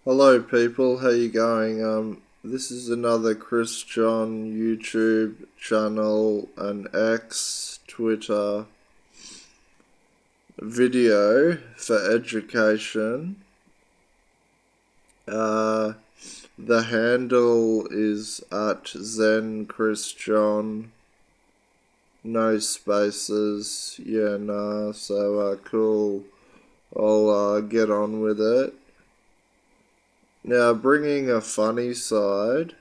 Hello people, how you going? This is another Chris John YouTube channel and X Twitter video for education. The handle is at Zen Chris John, no spaces. Yeah, nah. So cool. I'll get on with it. Now, bringing a funny side,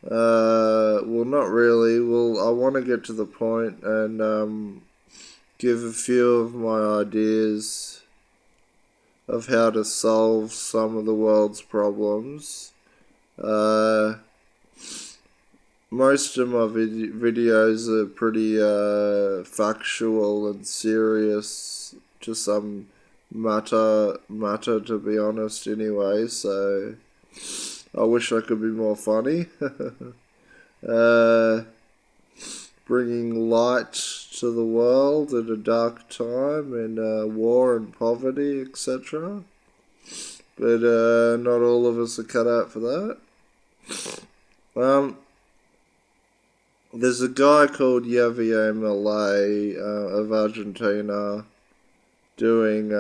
well, not really. Well, I want to get to the point and give a few of my ideas of how to solve some of the world's problems. Most of my videos are pretty factual and serious to some matter to be honest anyway, so I wish I could be more funny. uh, Bringing light to the world at a dark time and war and poverty, etc. But not all of us are cut out for that. There's a guy called Javier Milei of Argentina doing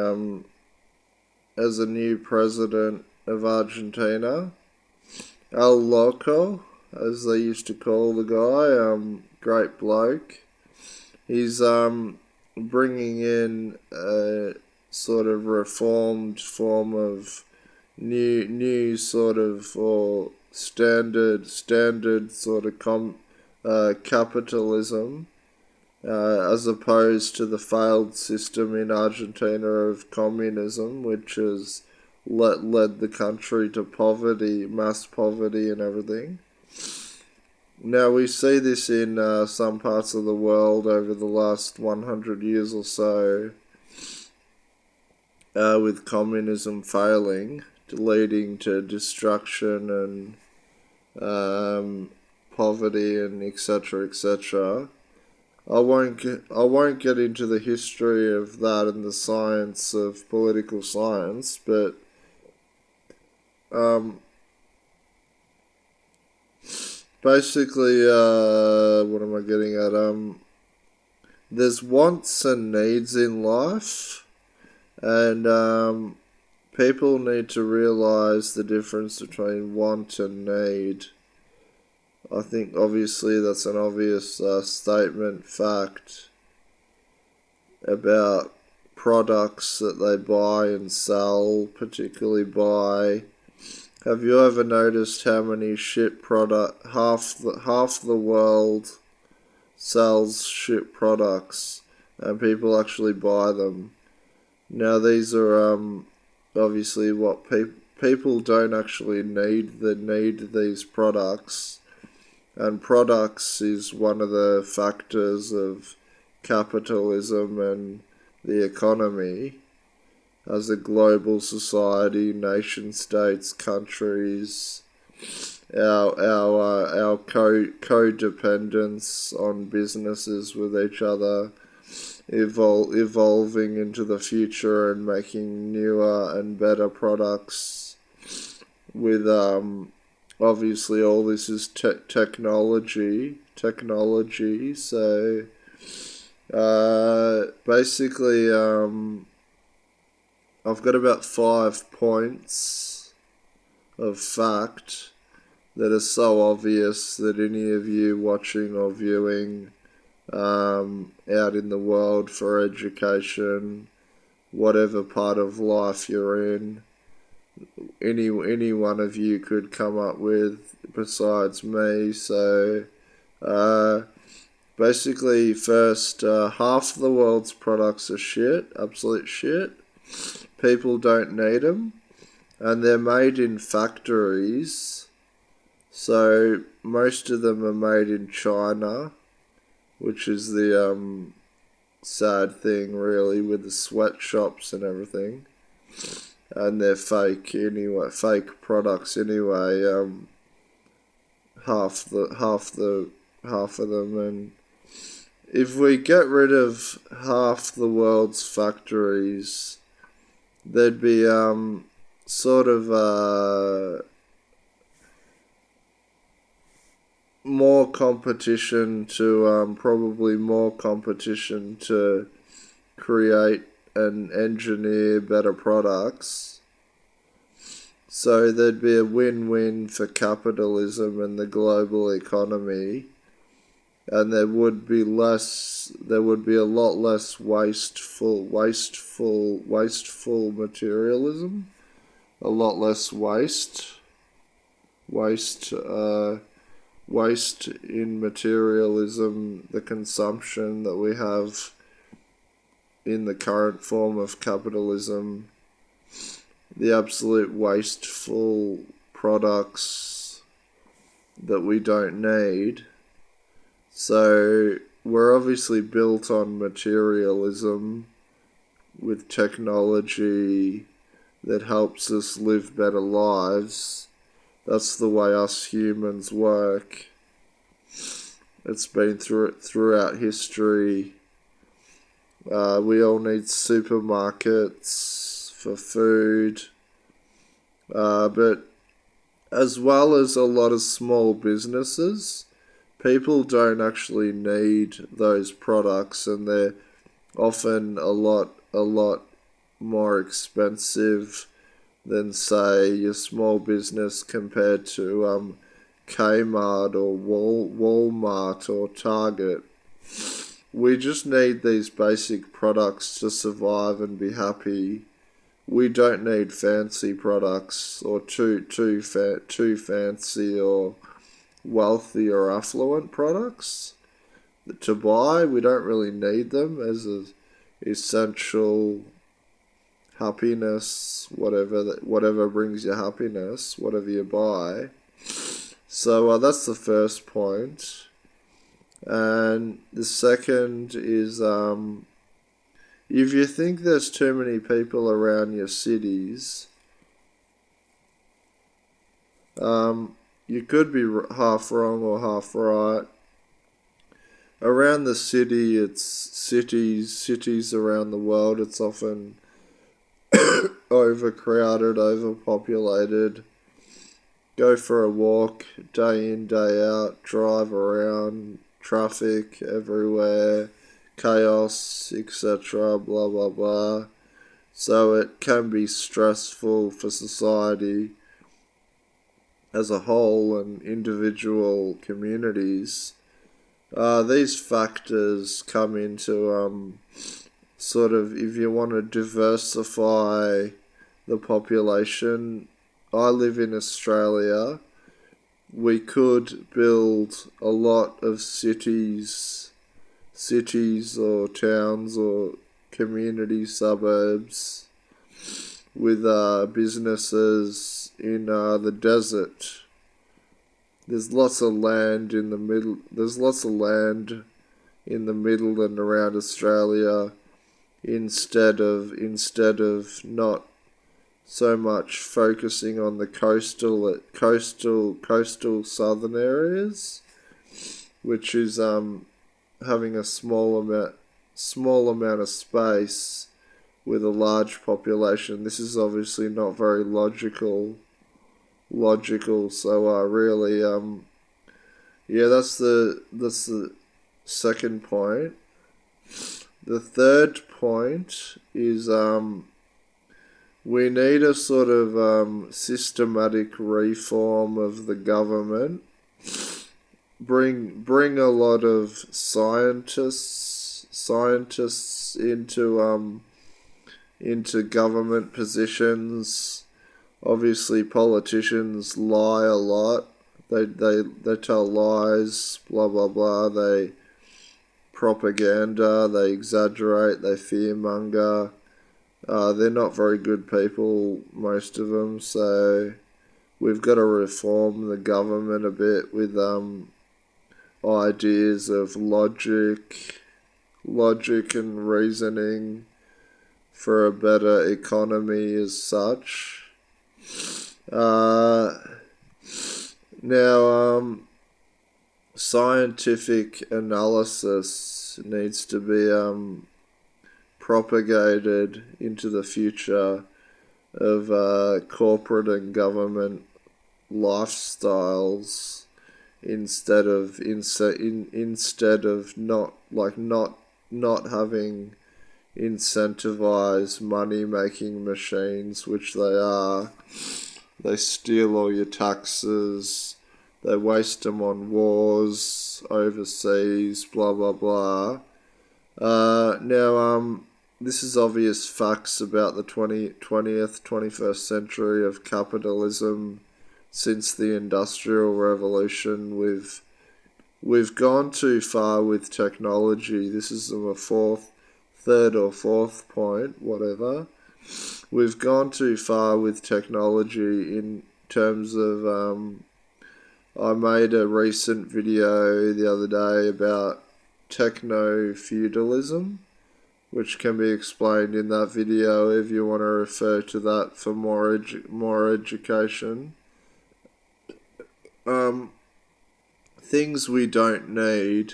as a new president of Argentina. El Loco, as they used to call the guy, great bloke. He's bringing in a sort of reformed form of new sort of or standard sort of capitalism, as opposed to the failed system in Argentina of communism, which has led the country to poverty, mass poverty, and everything. Now, we see this in some parts of the world over the last 100 years or so, with communism failing, leading to destruction and poverty and etc. etc. I won't get into the history of that and the science of political science, but basically, what am I getting at? There's wants and needs in life, and people need to realize the difference between want and need. I think obviously that's an obvious fact about products that they buy and sell, particularly buy. Have you ever noticed how many shit product half the world sells shit products and people actually buy them? Now these are obviously what people don't actually need these products. And products is one of the factors of capitalism and the economy as a global society, nation states, countries, our codependence on businesses with each other, evolving into the future and making newer and better products with obviously all this is technology, so basically I've got about 5 points of fact that are so obvious that any of you watching or viewing out in the world for education, whatever part of life you're in, any one of you could come up with besides me. So basically, first, half the world's products are shit, absolute shit. People don't need them, and they're made in factories. So most of them are made in China, which is the sad thing, really, with the sweatshops and everything. And they're fake anyway, fake products anyway. Half of them, and if we get rid of half the world's factories there'd be sort of more competition to probably more competition to create and engineer better products. So there'd be a win-win for capitalism and the global economy, and there would be a lot less wasteful materialism, a lot less waste in materialism, the consumption that we have in the current form of capitalism, the absolute wasteful products that we don't need. So we're obviously built on materialism with technology that helps us live better lives. That's the way us humans work. It's been throughout history. We all need supermarkets for food, but as well as a lot of small businesses, people don't actually need those products, and they're often a lot more expensive than, say, your small business compared to Kmart or Walmart or Target. We just need these basic products to survive and be happy. We don't need fancy products or too fancy or wealthy or affluent products to buy. We don't really need them as an essential happiness, whatever brings you happiness, whatever you buy. So that's the first point. And the second is, if you think there's too many people around your cities, you could be half wrong or half right. Around the city, it's cities around the world, it's often overcrowded, overpopulated. Go for a walk, day in, day out, drive around, traffic everywhere, chaos, etc., blah, blah, blah. So it can be stressful for society as a whole and individual communities. These factors come into sort of, if you want to diversify the population. I live in Australia. We could build a lot of cities or towns or community suburbs with businesses in the desert. There's lots of land in the middle. There's lots of land in the middle and around Australia. Instead of not so much focusing on the coastal southern areas, which is having a small amount of space with a large population. This is obviously not very logical. So really, that's the second point. The third point is we need a sort of systematic reform of the government. Bring a lot of scientists into government positions. Obviously, politicians lie a lot. They tell lies, blah blah blah. They propaganda. They exaggerate. They fearmonger. They're not very good people, most of them. So we've got to reform the government a bit with ideas of logic and reasoning for a better economy as such. Now, scientific analysis needs to be propagated into the future. corporate and government lifestyles instead of not having incentivized money making machines, which they are. They steal all your taxes, they waste them on wars overseas, blah blah blah. Now this is obvious facts about the 21st century of capitalism. Since the Industrial Revolution, we've gone too far with technology. This is my third or fourth point, whatever. We've gone too far with technology in terms of. I made a recent video the other day about techno-feudalism, which can be explained in that video if you want to refer to that for more education. Things we don't need,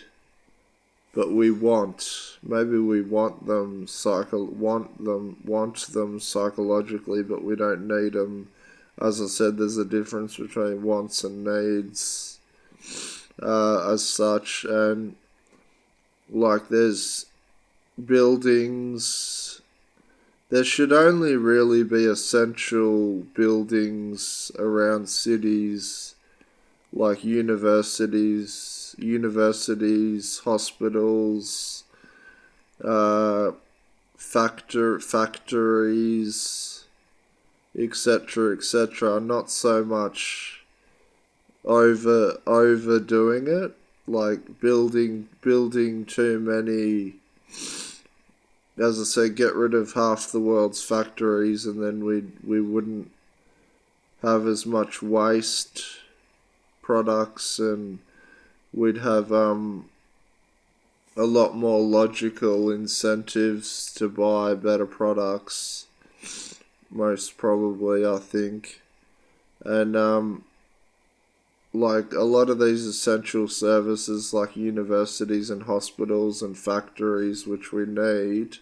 but we want. Maybe we want them psychologically, but we don't need them. As I said, there's a difference between wants and needs, as such, and like there's buildings. There should only really be essential buildings around cities, like universities, hospitals, factories, etc. Not so much overdoing it, like building too many. As I say, get rid of half the world's factories, and then we wouldn't have as much waste products, and we'd have a lot more logical incentives to buy better products, most probably, I think. And like a lot of these essential services like universities and hospitals and factories, which we need,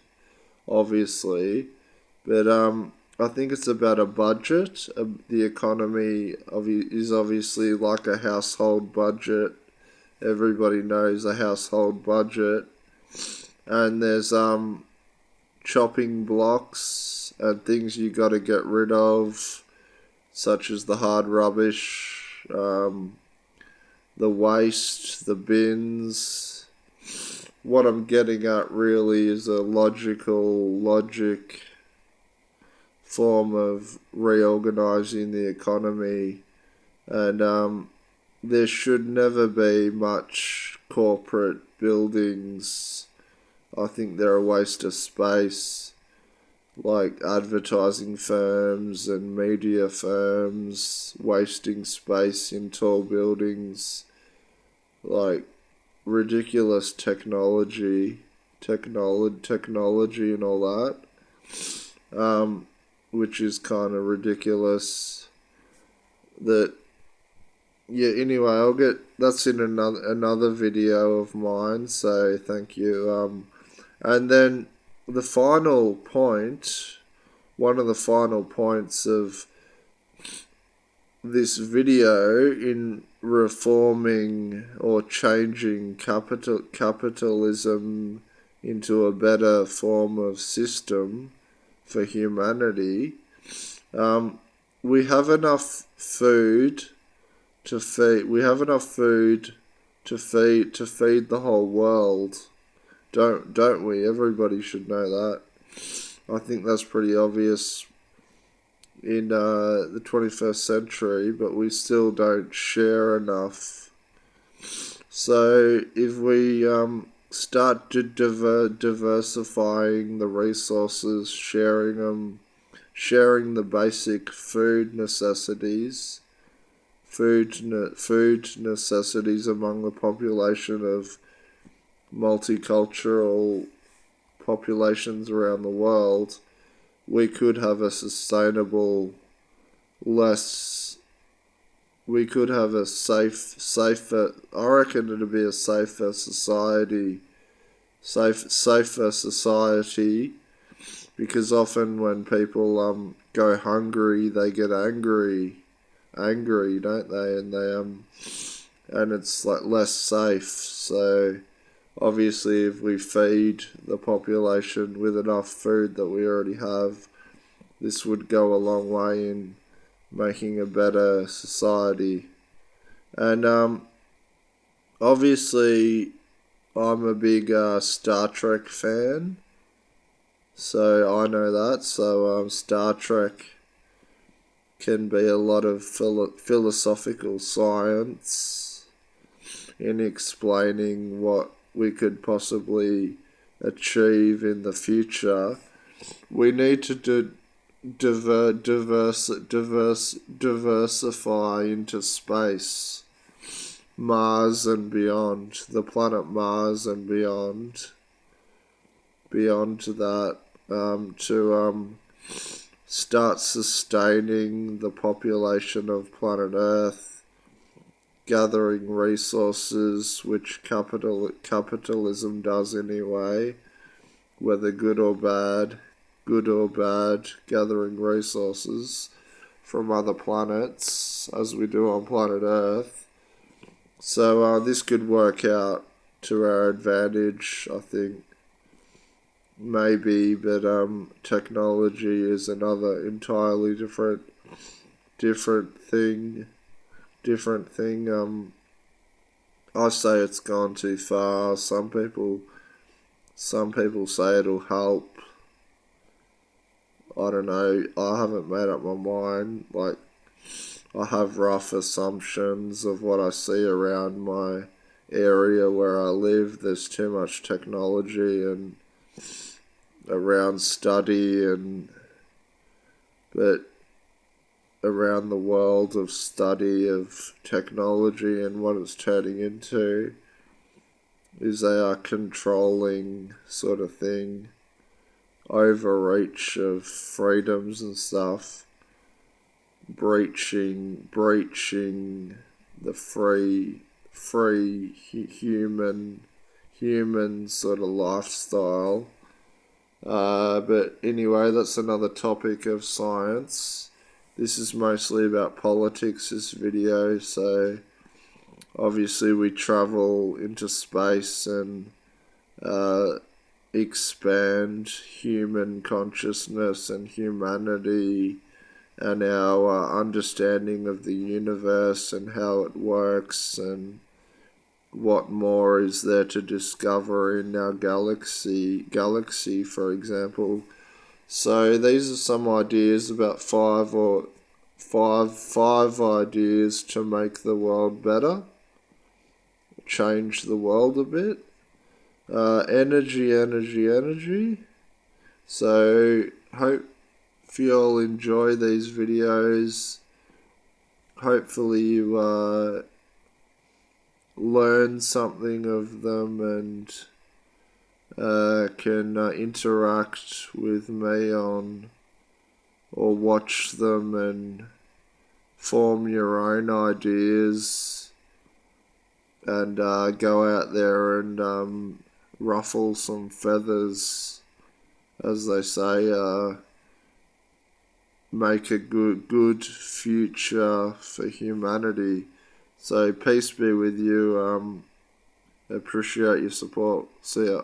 obviously, but I think it's about a budget. The economy is obviously like a household budget. Everybody knows a household budget. And there's chopping blocks and things you got to get rid of, such as the hard rubbish, the waste, the bins. What I'm getting at really is a logic form of reorganizing the economy, and there should never be much corporate buildings. I think they're a waste of space, like advertising firms and media firms wasting space in tall buildings, like ridiculous technology and all that. Which is kind of ridiculous. That, yeah. Anyway, that's in another video of mine. So thank you. And then the final point, one of the final points of this video in reforming or changing capitalism into a better form of system for humanity. We have enough food to feed. We have enough food to feed the whole world, don't we? Everybody should know that. I think that's pretty obvious in the 21st century, but we still don't share enough. So if we start to diversifying the resources, sharing the basic food necessities among the population of multicultural populations around the world, we could have a safer, I reckon it'd be a safer society, because often when people go hungry, they get angry, don't they? And and it's like less safe. So obviously, if we feed the population with enough food that we already have, this would go a long way in making a better society. And obviously, I'm a big Star Trek fan, so I know that. So Star Trek can be a lot of philosophical science in explaining what we could possibly achieve in the future. We need to diversify into space, Mars and beyond, the planet Mars and beyond that, to start sustaining the population of planet Earth, gathering resources, which capitalism does anyway, whether good or bad, gathering resources from other planets, as we do on planet Earth. So this could work out to our advantage, I think. Maybe, but technology is another entirely different thing. I say it's gone too far. Some people say it'll help. I don't know. I haven't made up my mind. Like, I have rough assumptions of what I see around my area where I live. There's too much technology and around study, but around the world of study of technology and what it's turning into is they are controlling sort of thing, overreach of freedoms and stuff, breaching the free human sort of lifestyle. But anyway, that's another topic of science. This is mostly about politics, this video, so obviously we travel into space and expand human consciousness and humanity and our understanding of the universe and how it works and what more is there to discover in our galaxy, for example. So these are some ideas, about five ideas to make the world better, change the world a bit. Energy. So hope you all enjoy these videos. Hopefully you learn something of them and can interact with me on or watch them and form your own ideas and go out there and ruffle some feathers, as they say, make a good future for humanity. So peace be with you. Appreciate your support. See ya.